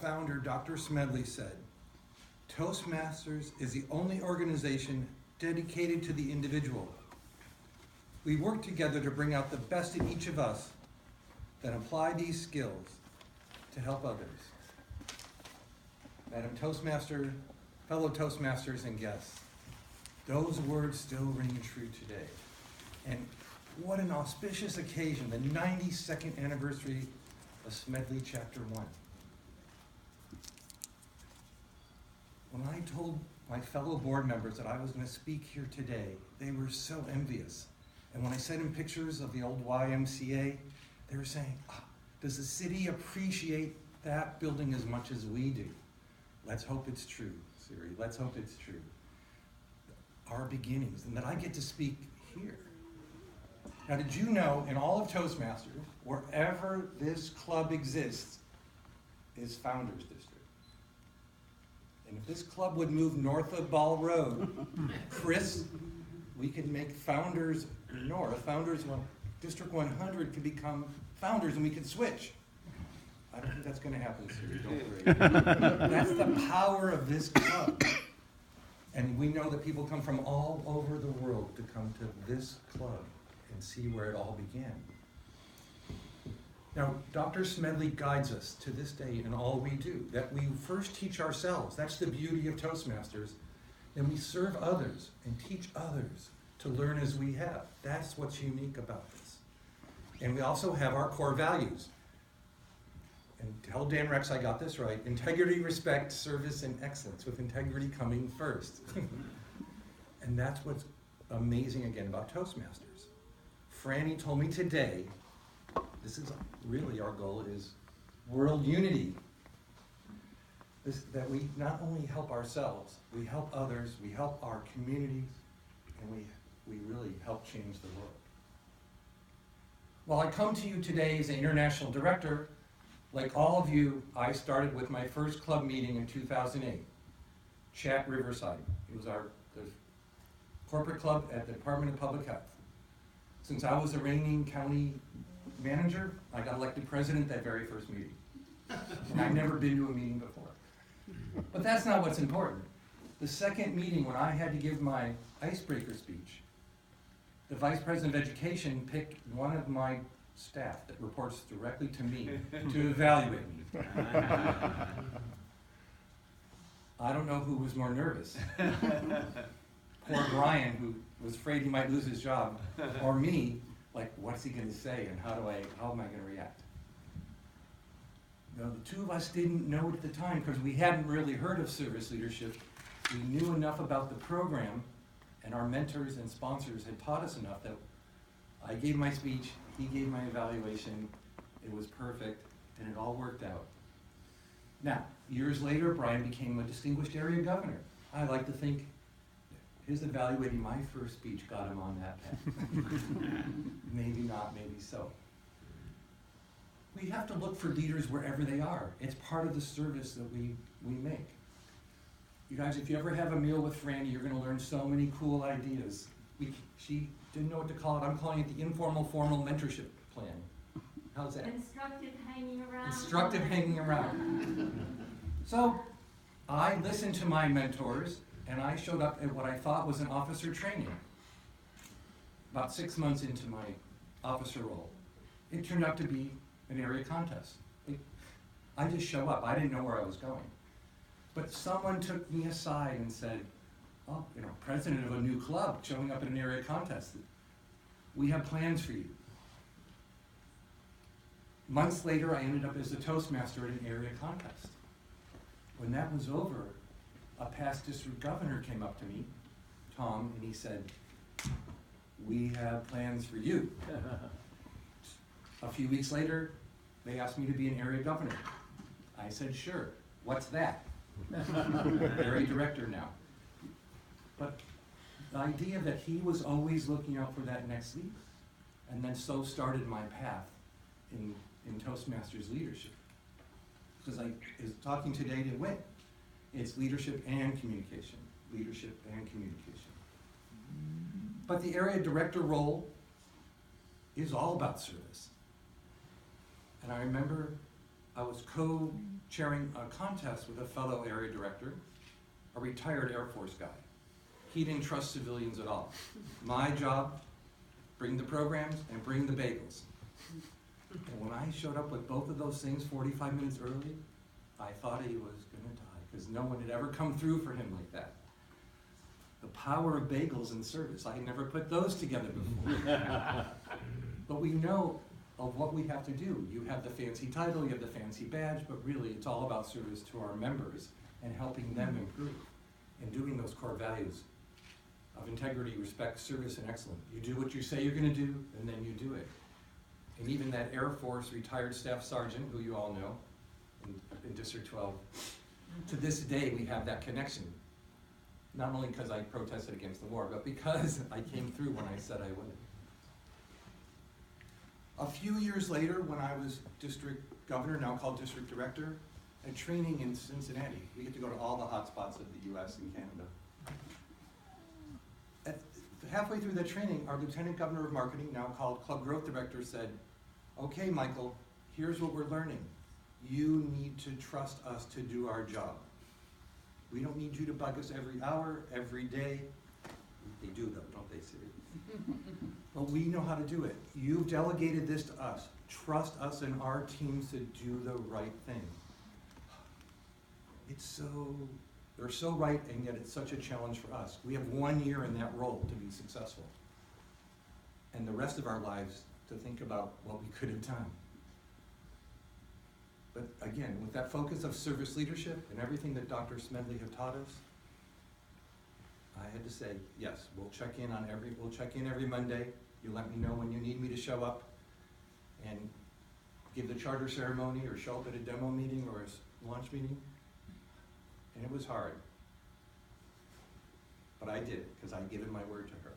founder, Dr. Smedley, said, "Toastmasters is the only organization dedicated to the individual. We work together to bring out the best in each of us, then apply these skills to help others." Madam Toastmaster, fellow Toastmasters and guests, those words still ring true today. And what an auspicious occasion, the 92nd anniversary of Smedley Chapter 1. When I told my fellow board members that I was going to speak here today, they were so envious. And when I sent them pictures of the old YMCA, they were saying, does the city appreciate that building as much as we do? Let's hope it's true, Siri. Let's hope it's true. Our beginnings, and that I get to speak here. Now, did you know in all of Toastmasters, wherever this club exists, is Founders District? And if this club would move north of Ball Road, Chris, we could make Founders north. Founders, District 100 could become Founders, and we could switch. I don't think that's going to happen, Siri. Don't worry. That's the power of this club. And we know that people come from all over the world to come to this club and see where it all began. Now, Dr. Smedley guides us to this day in all we do, that we first teach ourselves. That's the beauty of Toastmasters. Then we serve others and teach others to learn as we have. That's what's unique about this. And we also have our core values. And tell Dan Rex I got this right. Integrity, respect, service, and excellence, with integrity coming first. And that's what's amazing again about Toastmasters. Franny told me today, this is really our goal, is world unity. That we not only help ourselves, we help others, we help our communities, and we really help change the world. Well, I come to you today as an international director. Like all of you, I started with my first club meeting in 2008, Chat Riverside. It was the corporate club at the Department of Public Health. Since I was the reigning county manager, I got elected president that very first meeting. And I've never been to a meeting before. But that's not what's important. The second meeting, when I had to give my icebreaker speech, the Vice President of Education picked one of my staff that reports directly to me to evaluate me. I don't know who was more nervous. Poor Brian, who was afraid he might lose his job, or me, like, what's he going to say and how am I going to react? Now, the two of us didn't know it at the time because we hadn't really heard of service leadership. We knew enough about the program, and our mentors and sponsors had taught us enough that I gave my speech, he gave my evaluation, it was perfect, and it all worked out. Now, years later, Brian became a distinguished area governor. I like to think his evaluating my first speech got him on that path. Maybe not, maybe so. We have to look for leaders wherever they are. It's part of the service that we make. You guys, if you ever have a meal with Franny, you're going to learn so many cool ideas. She didn't know what to call it. I'm calling it the informal formal mentorship plan. How's that? Instructive hanging around. Instructive hanging around. So I listened to my mentors, and I showed up at what I thought was an officer training. About 6 months into my officer role, it turned out to be an area contest. I just show up. I didn't know where I was going. But someone took me aside and said, oh, president of a new club showing up in an area contest. We have plans for you. Months later, I ended up as a Toastmaster at an area contest. When that was over, a past district governor came up to me, Tom, and he said, we have plans for you. A few weeks later, they asked me to be an area governor. I said, sure. What's that? Area director now. But the idea that he was always looking out for that next leader, and then so started my path in Toastmasters leadership. Because I is talking today to Win. It's leadership and communication. Leadership and communication. But the area director role is all about service. And I remember I was chairing a contest with a fellow area director, a retired Air Force guy. He didn't trust civilians at all. My job, bring the programs and bring the bagels. And when I showed up with both of those things 45 minutes early, I thought he was gonna die, because no one had ever come through for him like that. The power of bagels in service, I had never put those together before. But we know of what we have to do. You have the fancy title, you have the fancy badge, but really it's all about service to our members and helping them improve and doing those core values of integrity, respect, service, and excellence. You do what you say you're gonna do, and then you do it. And even that Air Force retired staff sergeant, who you all know, in District 12, to this day we have that connection. Not only because I protested against the war, but because I came through when I said I would. A few years later, when I was district governor, now called district director, at training in Cincinnati, we get to go to all the hotspots of the US and Canada. Halfway through that training, our lieutenant governor of marketing, now called club growth director, said, okay, Michael, here's what we're learning. You need to trust us to do our job. We don't need you to bug us every hour, every day. They do though, don't they, Siri? But we know how to do it. You've delegated this to us. Trust us and our teams to do the right thing. They're so right, and yet it's such a challenge for us. We have 1 year in that role to be successful. And the rest of our lives to think about what we could have done. But again, with that focus of service leadership and everything that Dr. Smedley have taught us, I had to say, yes, we'll check in every Monday. You let me know when you need me to show up and give the charter ceremony or show up at a demo meeting or a launch meeting. And it was hard. But I did, because I'd given my word to her.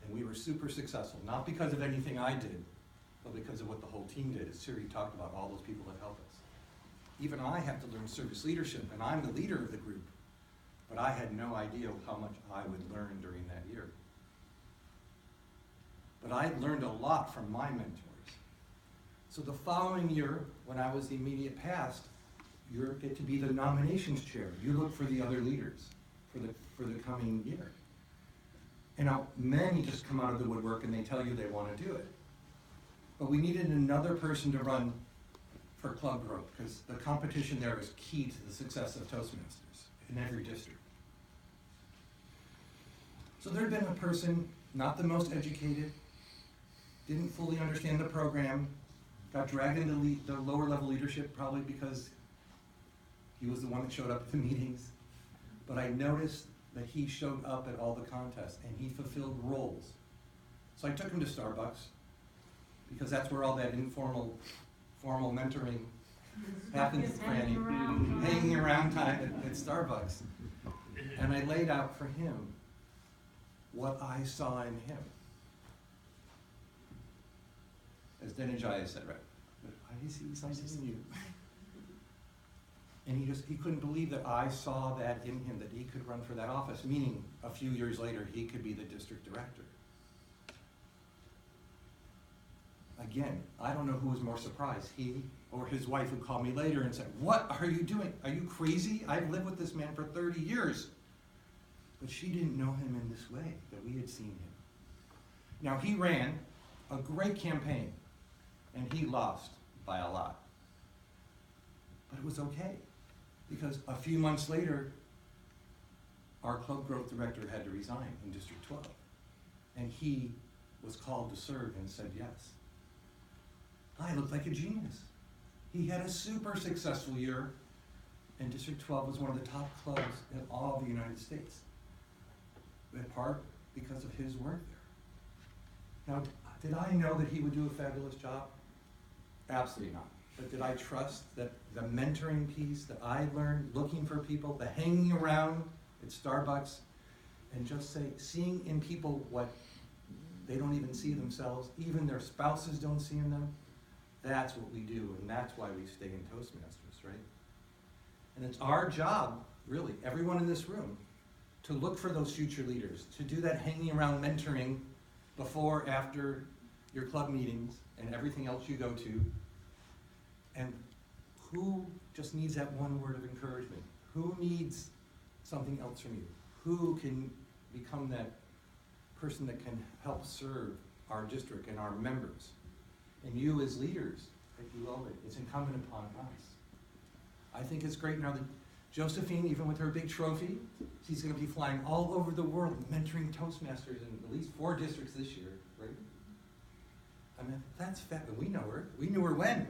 And we were super successful, not because of anything I did, but because of what the whole team did. As Siri talked about, all those people that helped us. Even I have to learn service leadership, and I'm the leader of the group. But I had no idea how much I would learn during that year. But I learned a lot from my mentors. So the following year, when I was the immediate past, you get to be the nominations chair. You look for the other leaders for the coming year. And now many just come out of the woodwork and they tell you they want to do it. But we needed another person to run for club growth, because the competition there is key to the success of Toastmasters in every district. So there had been a person, not the most educated, didn't fully understand the program, got dragged into the lower level leadership probably because he was the one that showed up at the meetings. But I noticed that he showed up at all the contests and he fulfilled roles. So I took him to Starbucks, because that's where all that informal, formal mentoring happens, Franny. Hanging around time at Starbucks. And I laid out for him what I saw in him. As Denijaya said, right? But I see something in you. And he couldn't believe that I saw that in him, that he could run for that office, meaning a few years later he could be the district director. Again, I don't know who was more surprised, he or his wife, who called me later and said, what are you doing? Are you crazy? I've lived with this man for 30 years. But she didn't know him in this way, that we had seen him. Now he ran a great campaign, and he lost by a lot. But it was okay, because a few months later, our club growth director had to resign in District 12. And he was called to serve and said yes. I looked like a genius. He had a super successful year, and District 12 was one of the top clubs in all of the United States. In part because of his work there. Now, did I know that he would do a fabulous job? Absolutely not. But did I trust that the mentoring piece that I learned, looking for people, the hanging around at Starbucks, and just seeing in people what they don't even see themselves, even their spouses don't see in them, that's what we do, and that's why we stay in Toastmasters, right? And it's our job, really, everyone in this room, to look for those future leaders, to do that hanging around mentoring before, after your club meetings and everything else you go to. And who just needs that one word of encouragement? Who needs something else from you? Who can become that person that can help serve our district and our members? And you as leaders, it's incumbent upon us. I think it's great now that Josephine, even with her big trophy, she's going to be flying all over the world mentoring Toastmasters in at least 4 districts this year, right? I mean, that's fat, but we know her. We knew her when.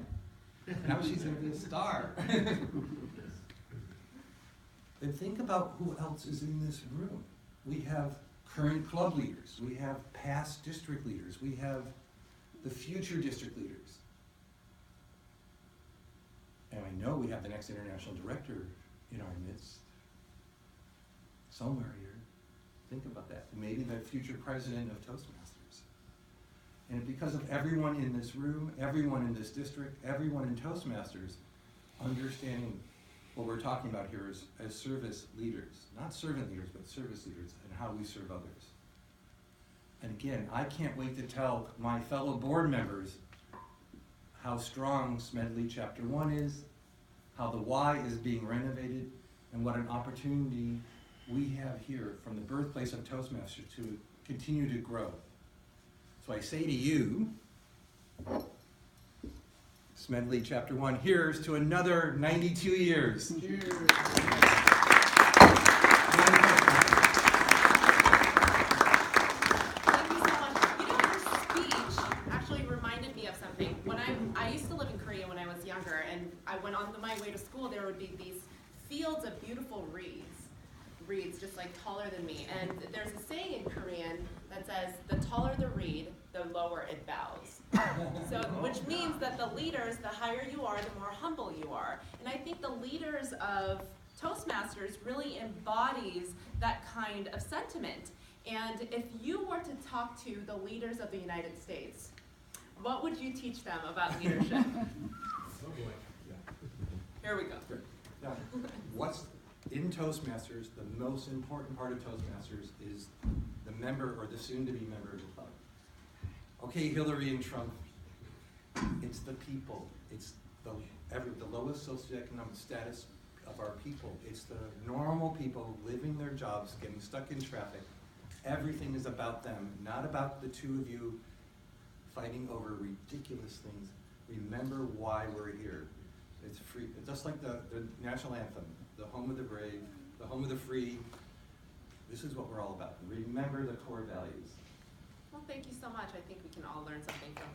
Now she's going to be a star. And think about who else is in this room. We have current club leaders. We have past district leaders. We have the future district leaders. And I know we have the next international director in our midst. Somewhere here. Think about that. Maybe the future president of Toastmasters. And because of everyone in this room, everyone in this district, everyone in Toastmasters, understanding what we're talking about here is as service leaders. Not servant leaders, but service leaders, and how we serve others. And again, I can't wait to tell my fellow board members how strong Smedley Chapter 1 is, how the Y is being renovated, and what an opportunity we have here from the birthplace of Toastmasters to continue to grow. So I say to you, Smedley Chapter 1, here's to another 92 years. Cheers. I used to live in Korea when I was younger, and I went on my way to school. There would be these fields of beautiful reeds just like taller than me. And there's a saying in Korean that says, the taller the reed, the lower it bows. So, which means that the leaders, the higher you are, the more humble you are. And I think the leaders of Toastmasters really embodies that kind of sentiment. And if you were to talk to the leaders of the United States, what would you teach them about leadership? Oh boy. Yeah. Here we go. Now, what's in Toastmasters, the most important part of Toastmasters is the member or the soon-to-be member of the club. Okay, Hillary and Trump, it's the people. It's the lowest socioeconomic status of our people. It's the normal people living their jobs, getting stuck in traffic. Everything is about them, not about the two of you fighting over ridiculous things. Remember why we're here. It's free. It's just like the national anthem, the home of the brave, the home of the free. This is what we're all about. Remember the core values. Well, thank you so much. I think we can all learn something from